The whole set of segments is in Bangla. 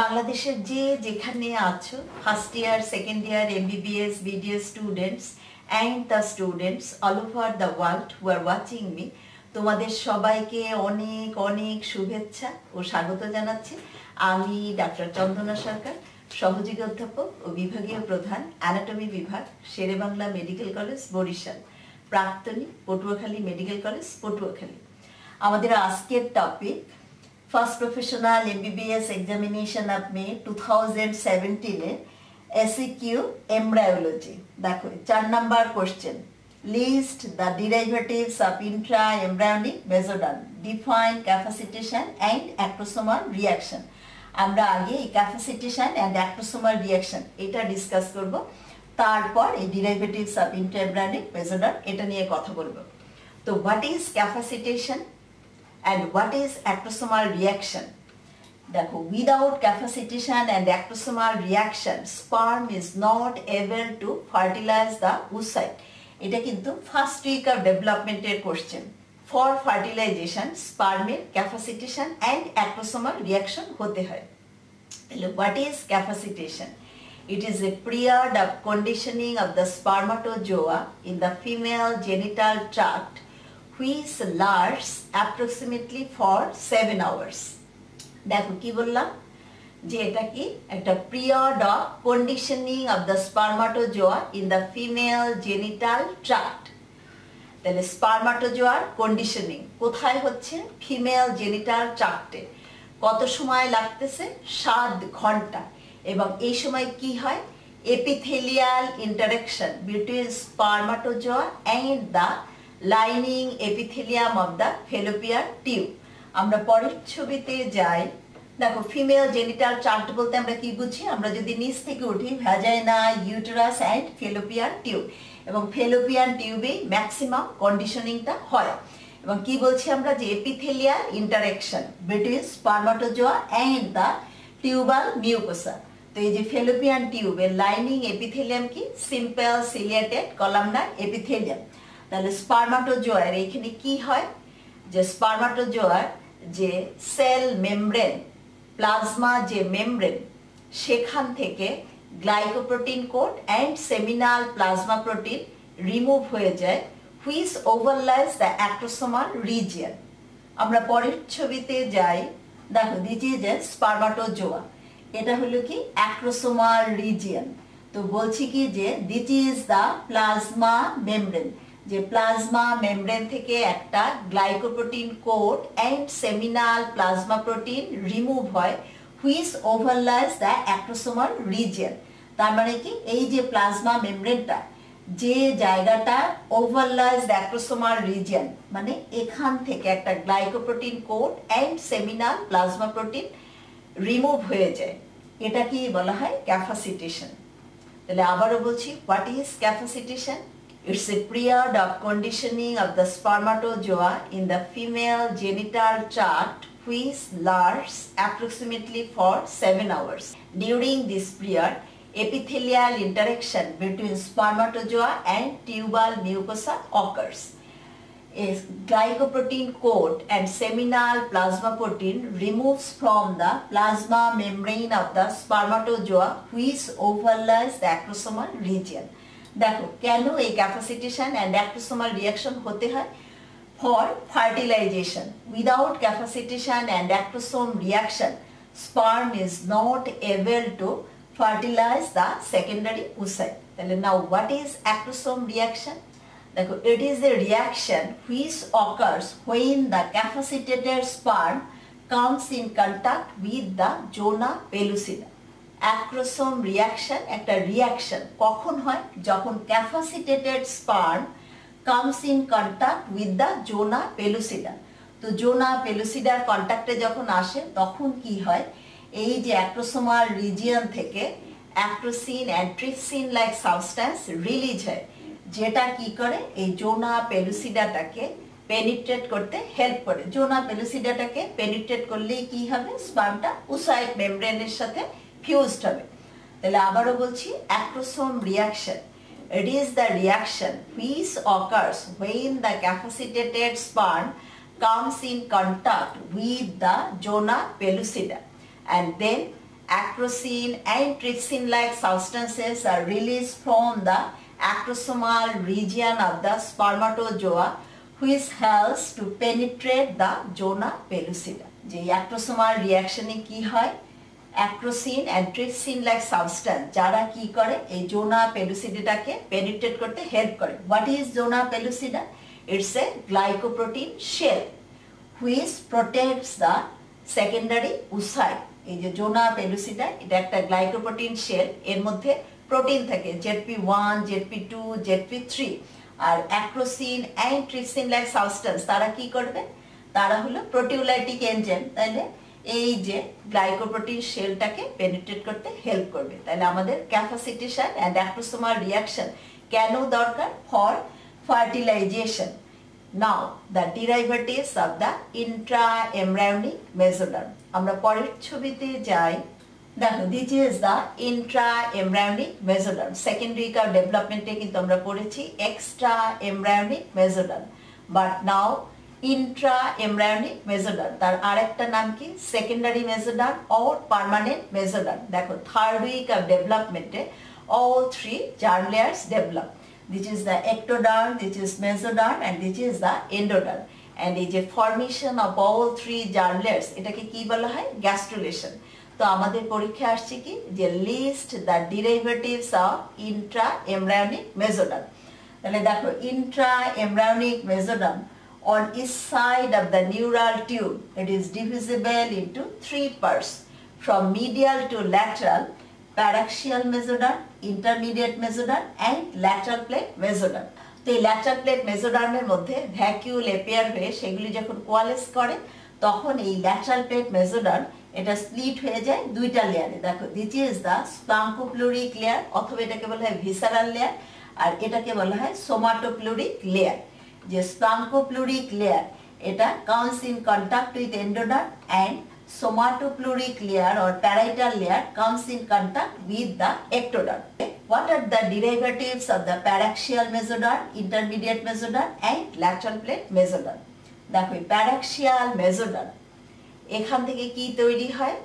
বাংলাদেশের যে যেখানে আছো first year second year MBBS BDS students and the students all over the world who are watching me, তোমাদের সবাইকে অনেক অনেক শুভেচ্ছা ও স্বাগত জানাচ্ছি। আমি ডাক্তার চন্দনা সরকার, সহযোগী অধ্যাপক ও বিভাগীয় প্রধান অ্যানাটমি বিভাগ, শেরেবাংলা মেডিকেল কলেজ বরিশাল, প্রাক্তনী পটুয়াখালী মেডিকেল কলেজ পটুয়াখালী। আমাদের আজকের topic first professional MBBS examination of May 2017 SEQ embryology. দেখো 4 number question, list the derivatives of intra embryonic mesoderm, define capacitation and acrosomal reaction. আমরা আগে এই ক্যাপাসিটেশন অ্যান্ড অ্যাক্টোসোমাল রিয়াকশন এটা ডিসকাস করব, তারপর এই derivatives of intra embryonic mesoderm এটা নিয়ে কথা বলবো। তো what is capacitation and what is actosomal reaction? দেখো, without capacitation and actosomal reaction sperm is not able to fertilize the oocyte. এটা কিন্তু ফার্স্ট উইক অফ ডেভেলপমেন্টের কোশ্চেন। ফর ফার্টিলাইজেশন স্পার্মের ক্যাপাসিটেশন অ্যান্ড অ্যাক্টোসোমাল রিয়াকশন হতে হয়। তাহলে what is capacitation? It is a period of conditioning of the spermatozoa in the female genital tract which lasts approximately for 7 hours. দেখো কি বললাম, যে এটা কি একটা period of conditioning of the spermatozoa in the female genital tract. তাহলে স্পার্মাটোজোয়ার কন্ডিশনিং কোথায় হচ্ছে? ফিমেল জেনিটাল ট্রাক্টে। কত সময় লাগতেছে? 7 ঘন্টা। এবং এই সময় কি হয়? Epithelial interaction between spermatozoa and the lining epithelium of the fallopian tube. আমরা পরের ছবিতে যাই। দেখো, ফিমেল জেনিটাল ট্রাক্ট বলতে আমরা কি বুঝি? আমরা যদি নিচ থেকে উঠি, vagina, uterus and fallopian tube, এবং ফেলোপিয়ান টিউবে ম্যাক্সিমাম কন্ডিশনিংটা হয়। এবং কি বলছি আমরা? যে epithelial interaction between spermatozoa and the tubal mucosa. তো এই যে ফেলোপিয়ান টিউবের লাইনিং এপিথেলিয়াম কি? Simple ciliated columnar epithelium. তাহলে স্পার্মাটোজোয়ার এখানে কি হয়? যে স্পার্মাটোজোয়ার যে সেল মেমব্রেন, প্লাজমা যে মেমব্রেন, সেখান থেকে glycoprotein coat and seminal plasma protein remove হয়ে যায়, which overlies the acrosomal region. আমরা পরের ছবিতে যাই। দেখো, দিস ইজ এ স্পার্মাটোজোয়া, এটা হলো কি অ্যাক্টোসোমাল রিজিয়ন। তো বলছি কি যে this is the plasma membrane, যে প্লাজমা মেমব্রেন থেকে একটা glycoprotein coat and seminal plasma protein remove হয়, which overlies the acrosomal region. তার মানে কি, এই যে প্লাজমা মেমব্রেনটা, যে জায়গাটা ওভারলাইজ দ্য অ্যাক্টোসোমাল রিজিয়ন, মানে এখান থেকে একটা glycoprotein coat and seminal plasma protein remove হয়ে যায়, এটা কি বলা হয়? ক্যাপাসিটেশন। তাহলে আবারও বলছি, what is capacitation? It's a period of conditioning of the spermatozoa in the female genital tract which lasts approximately for 7 hours. During this period, epithelial interaction between spermatozoa and tubal mucosa occurs. A glycoprotein coat and seminal plasma protein removes from the plasma membrane of the spermatozoa which overlies the acrosomal region. দেখো, কেন এই ক্যাপাসিটেশন অ্যান্ড অ্যাক্টোসোমাল রিয়াকশন হতে হয়? For fertilisation. Without capacitation and acrosome reaction sperm is not able to fertilise the secondary oocyte. তাহলে now what is acrosome reaction? দেখো, it is a reaction which occurs when the capacitated sperm comes in contact with the zona pellucida. Acrosome reaction একটা রিয়াকশন কখন হয়? যখন capacitated sperm comes in contact with the zona pellucida. তো জোনা পেলুসিডার কন্টাক্টে যখন আসে, তখন কি হয়? এই যে অ্যাক্টোসোমাল রিজিয়ন থেকে acrosin and trypsin like substance release হয়, যেটা কি করে? এই জোনা পেলুসিডাটাকে পেনিট্রেট করতে হেল্প করে। জোনা পেলুসিডাটাকে পেনিট্রেট করলেই কি হবে, স্পার্মটা উসাইক মেমব্রেনের সাথে ফিউজড হবে। তাহলে আবারও বলছি, অ্যাক্রোসোম reaction, it is the reaction which occurs when the capacitated sperm comes in contact with the zona pellucida, and then acrosine and trypsin-like substances are released from the acrosomal region of the spermatozoa, which helps to penetrate the zona pellucida. যে acrosomal reaction এ কি হয়, acrosin and trypsin like substance যারা কি করে এই জোনা পেলুসিডাটাকে পেনিট্রেট করতে হেল্প করে। What is zona pellucida? It's a glycoprotein shell which protects the secondary oocyte. এই যে জোনা পেলুসিডা এটা একটা গ্লাইকোপ্রোটিন শেল, এর মধ্যে প্রোটিন থাকে ZP1, ZP2, ZP3, আর acrosin and trypsin like substance তারা কি করবে, তারা হলো প্রোটিওলাইটিক এনজাইম, তাইলে এই যে গ্লাইকোপ্রোটিন শেলটাকে পেনিট্রেট করতে হেল্প করবে। তাহলে আমাদের ক্যাপাসিটেশন অ্যান্ড অ্যাক্রোসোমাল রিয়াকশন কেন দরকার? For fertilisation. Now the derivatives of the intra embryonic mesoderm. আমরা পরের ছবিতে যাই। দেখো, this is the intra embryonic mesoderm. Second week of ডেভেলপমেন্টে কিন্তু আমরা পড়েছি extra embryonic mesoderm, but now intra embryonic mesoderm, তার আরেকটা নাম কি? Secondary mesoderm or permanent mesoderm. দেখো, থার্ড উইক অফ ডেভেলপমেন্টে all three germ layers develop. This is the ectoderm, this is mesoderm, and this is the endoderm. And এই যে formation of all three germ layers এটাকে কি বলা হয়? gastrulation. তো আমাদের পরীক্ষা আসছে কি যে list the derivatives of intra embryonic mesoderm. তাহলে দেখো, intra embryonic mesoderm on each side of the neural tube, it is divisible into three parts, from medial to lateral, paraxial mesoderm, intermediate mesoderm, and lateral plate mesoderm. তো এই lateral plate mesoderm এর মধ্যে ভ্যাকিউল এপিয়ার হয়ে সেগুলি যখন কোয়ালেস করে তখন এই lateral plate mesoderm এটা স্প্লিট হয়ে যায় দুইটা লেয়ারে। দেখো, দিস ইজ দ্য স্পাঙ্কোপ্লুরিক লেয়ার, অথবা এটাকে বলা হয় ভিসারাল লেয়ার, আর এটাকে বলা হয় সোমাটোপ্লুরিক লেয়ার। যে স্পাঙ্কোপ্লুরিক লেয়ার এটা comes in contact with endoderm, and somatopleuric layer or parietal layer comes in contact with the ectoderm. What are the derivatives of the paraxial mesoderm, intermediate mesoderm, and lateral plate mesoderm? দেখো, paraxial mesoderm এখান থেকে কি তৈরি হয়?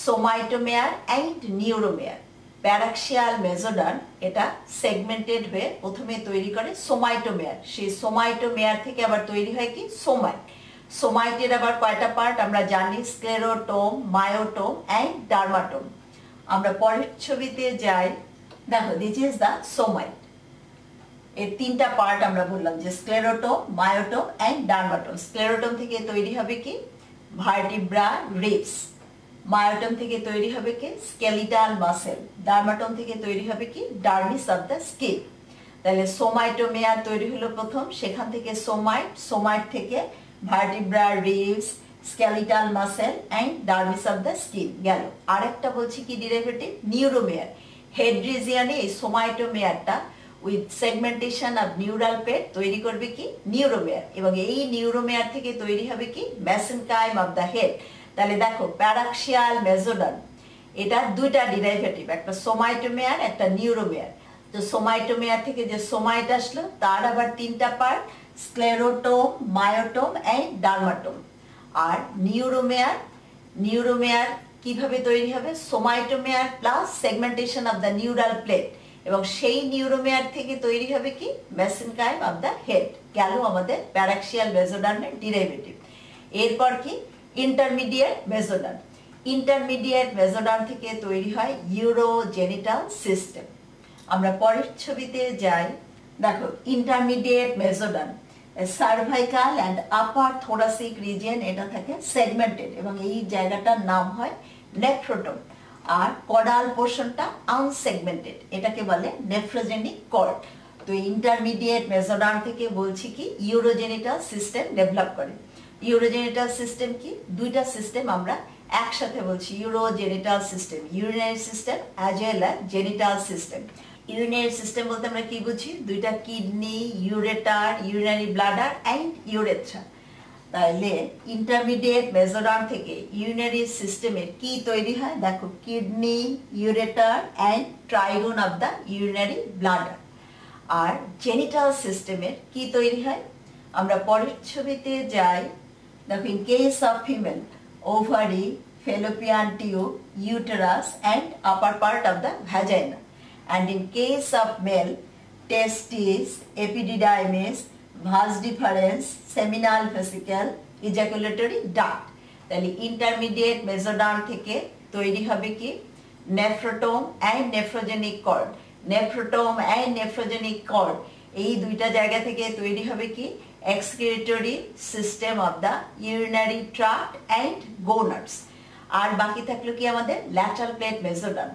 সোমাইটোমেয়ার অ্যান্ড নিউরোমেয়ার। প্যারাক্সিয়াল মেসোডার্ম এটা সেগমেন্টেড হয়ে প্রথমে তৈরি করে সোমাইটোমেয়ার, সেই সোমাইটোমেয়ার থেকে আবার তৈরি হয় কি? সোমাইট। সোমাইটের আবার কয়টা পার্ট আমরা জানি? Sclerotome, myotome and dermatome. আমরা পরের ছবিতে যাই। দেখো, দিস ইজ দ্য সোমাইট। এর তিনটা পার্ট আমরা বললাম যে sclerotome, myotome and dermatome. Sclerotome থেকে তৈরি হবে কি? Vertebra, ribs. মায়োটোম থেকে তৈরি হবে কি? Skeletal muscle. ডার্মাটোম থেকে তৈরি হবে কি? Dermis of the skin. তাহলে সোমাইটোমেয়ার তৈরি হলো প্রথম, সেখান থেকে সোমাইট, সোমাইট থেকে vertebra, ribs, skeletal muscle and dermis of the skin গেল। আরেকটা বলছি কি ডেরিভেটিভ? নিউরোমেয়ার। হেড রিজিয়নে এই সোমাইটোমেয়ারটা with segmentation of neural plate তৈরি করবে কি? নিউরোমেয়ার, এবং এই নিউরোমেয়ার থেকে তৈরি হবে কি? Mesenchyme of the head. তাহলে দেখো, প্যারাক্সিয়াল মেসোডার্ম এটা দুইটা ডেরিভেটিভ, একটা সোমাইটোমেয়ার, একটা নিউরোমেয়ার। তো সোমাইটোমেয়ার থেকে যে সোমাইট আসলো তার আবার তিনটা part, sclerotome, myotome and dermatome. আর নিউরোমেয়ার, নিউরোমেয়ার কিভাবে তৈরি হবে? Somitomere plus segmentation of the neural plate, এবং সেই নিউরোমেয়ার থেকে তৈরি হবে কি? Mesenchyme of the head. গেল আমাদের প্যারাক্সিয়াল মেসোডার্মের ডেরিভেটিভ। এরপর কি? Intermediate mesoderm. ইন্টারমিডিয়েট মেসোডার্ম থেকে তৈরি হয় ইউরোজেনিটাল সিস্টেম। আমরা পরের ছবিতে যাই। দেখো, intermediate mesoderm cervical and upper thoracic region এটা থাকে সেগমেন্টেড, এবং এই জায়গাটার নাম হয় নেফ্রোটোম। আর কডাল পোর্শনটা আনসেগমেন্টেড, এটাকে বলে নেফ্রোজেনিক কর্ড। তো ইন্টারমিডিয়েট মেসোডার্ম থেকে বলছি কি? ইউরোজেনিটাল সিস্টেম ডেভেলপ করে। ইউরোজেনিটাল সিস্টেম কি? দুইটা সিস্টেম আমরা একসাথে বলছি, urogenital system, urinary system as well as genital system. Urinary system বলতে আমরা কি বুঝি? দুইটা kidney, ureter, urinary bladder and urethra. তাহলে ইন্টারমিডিয়েট মেসোডার্ম থেকে ইউরিনারি সিস্টেমের কি তৈরি হয়? দেখো, kidney, ureter and trigone of the urinary bladder. আর জেনিটাল সিস্টেমের কি তৈরি হয়? আমরা পরের ছবিতে যাই। দেখো, in case of female, ovary, fallopian tube, uterus and upper part of the vagina, and in case of male, testes, epididymis, vas deferens, seminal vesicle, ejaculatory duct। তাহলে ইন্টারমিডিয়েট মেসোডার্ম থেকে তৈরি হবে কি? Nephrotome and nephrogenic cord. Nephrotome and nephrogenic cord এই দুইটা জায়গা থেকে তৈরি হবে কি? Excretory system of the urinary tract and gonads. আর বাকি থাকলো কি আমাদের? Lateral plate mesoderm.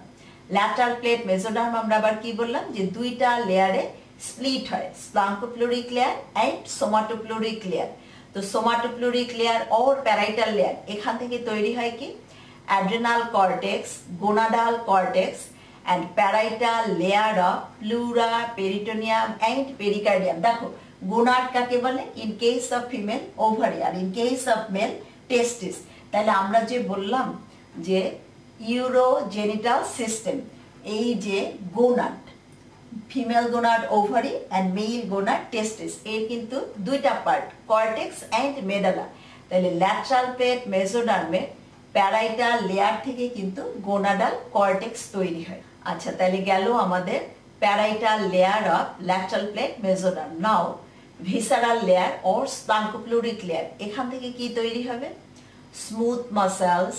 Lateral plate mesoderm আমরা আবার কি বললাম? যে দুইটা লেয়ারে স্প্লিট হয়, splanchnopleuric layer and somatopleuric layer. তো somatopleuric layer or parietal layer, এখান থেকে তৈরি হয় কি? Adrenal cortex, gonadal cortex and parietal layer of pleura, peritoneum and pericardium. দেখো, গোনাড কাকে বলে? In case of female ovary, আর in case of male testis. তাহলে আমরা যে বললাম যে ইউরোজেনিটাল সিস্টেম, এই যে gonad, female gonad ovary and male gonad testis, এর কিন্তু দুইটা পার্ট, কর্টেক্স অ্যান্ড মেডালা। তাহলে ল্যাটারাল প্লেট মেসোডার্মের প্যারাইটাল লেয়ার থেকে কিন্তু গোনাডাল কর্টেক্স তৈরি হয়। আচ্ছা, তাহলে গেল আমাদের parietal layer of lateral plate mesoderm. Now visceral layer or splanchnopleuric layer, এখান থেকে কি তৈরি হবে? Smooth muscles,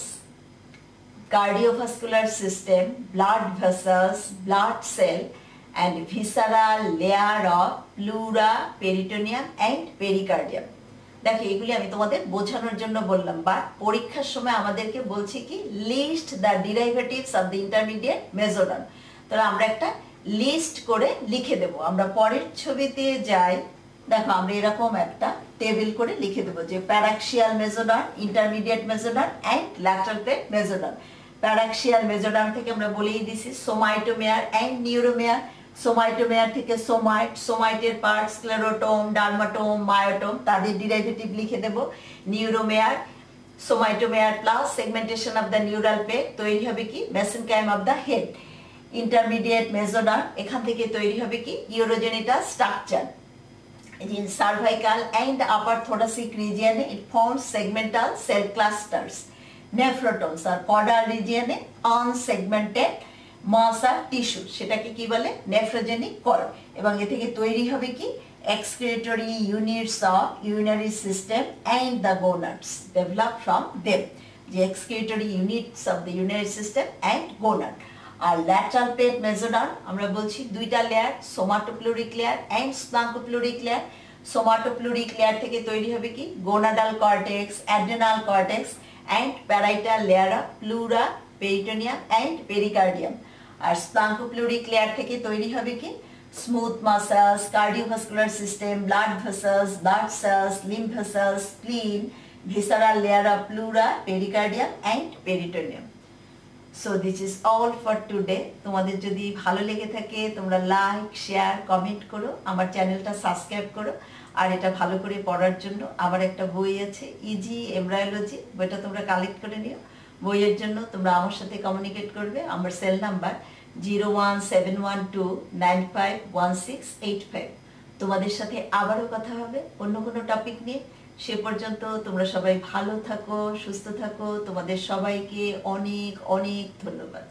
cardiovascular system, blood vessels, blood cell and visceral layer of pleura, peritoneum and pericardium। দেখো, এগুলি আমি তোমাদের বোঝানোর জন্য বললাম, বা পরীক্ষার সময় আমাদেরকে বলছি কি? List the derivatives of the intermediate mesoderm. তাহলে আমরা একটা লিস্ট করে লিখে দেব। আমরা পরের ছবিতে যাই। দেখো, আমরা এরকম একটা টেবিল করে লিখে দেবো যে paraxial mesoderm, intermediate mesoderm and lateral plate mesoderm. Paraxial mesoderm থেকে আমরা বলেই দিছি সোমাইটোমেয়ার অ্যান্ড নিউরোমেয়ার। সোমাইটোমেয়ার থেকে সোমাইট, সোমাইটের পার্ট স্ক্লেরোটোম, ডার্মাটোম, মায়োটোম, তাদের ডেরিভেটিভ লিখে দেব। Neuromere, somitomere plus segmentation of the neural plate, তৈরি হবে কি? Mesenchyme of the head. Intermediate mesoderm, এখান থেকে তৈরি হবে কি? Urogenital structure. In cervical and upper thoracic region, it forms segmental cell clusters. Nephrotons are caudal region, unsegmented mass or tissue, সেটাকে কি বলে? Nephrogenic cord. এবং এ থেকে তৈরি হবে কি? excretory units of urinary system and the gonads develop from them। যে excretory units of the urinary system and gonad। আর ল্যাটারাল প্লেট মেসোডার্ম আমরা বলছি দুইটা layer, somatopleuric layer and splanchnopleuric layer. Somatopleuric layer থেকে তৈরি হবে কি? Gonadal cortex, adrenal cortex and parietal layer of pleura, peritoneum and pericardium. আর স্প্লাঙ্কোপ্লুরিক লেয়ার থেকে তৈরি হবে কি? Smooth muscles, cardiovascular system, blood vessels, blood cells, lymph vessels, spleen, visceral layer of pleura, pericardium and peritoneum. So this is all for today. তোমাদের যদি ভালো লেগে থাকে তোমরা লাইক, শেয়ার, কমেন্ট করো, আমার চ্যানেলটা সাবস্ক্রাইব করো। আর এটা ভালো করে পড়ার জন্য আমার একটা বই আছে, ইজি এমব্রায়োলজি, বইটা তোমরা কালেক্ট করে নিও। বইয়ের জন্য তোমরা আমার সাথে কমিউনিকেট করবে। আমার সেল নাম্বার 01712951685। তোমাদের সাথে আবারও কথা হবে অন্য কোনো টপিক নিয়ে। সে পর্যন্ত তোমরা সবাই ভালো থাকো, সুস্থ থাকো। তোমাদের সবাইকে অনেক অনেক ধন্যবাদ।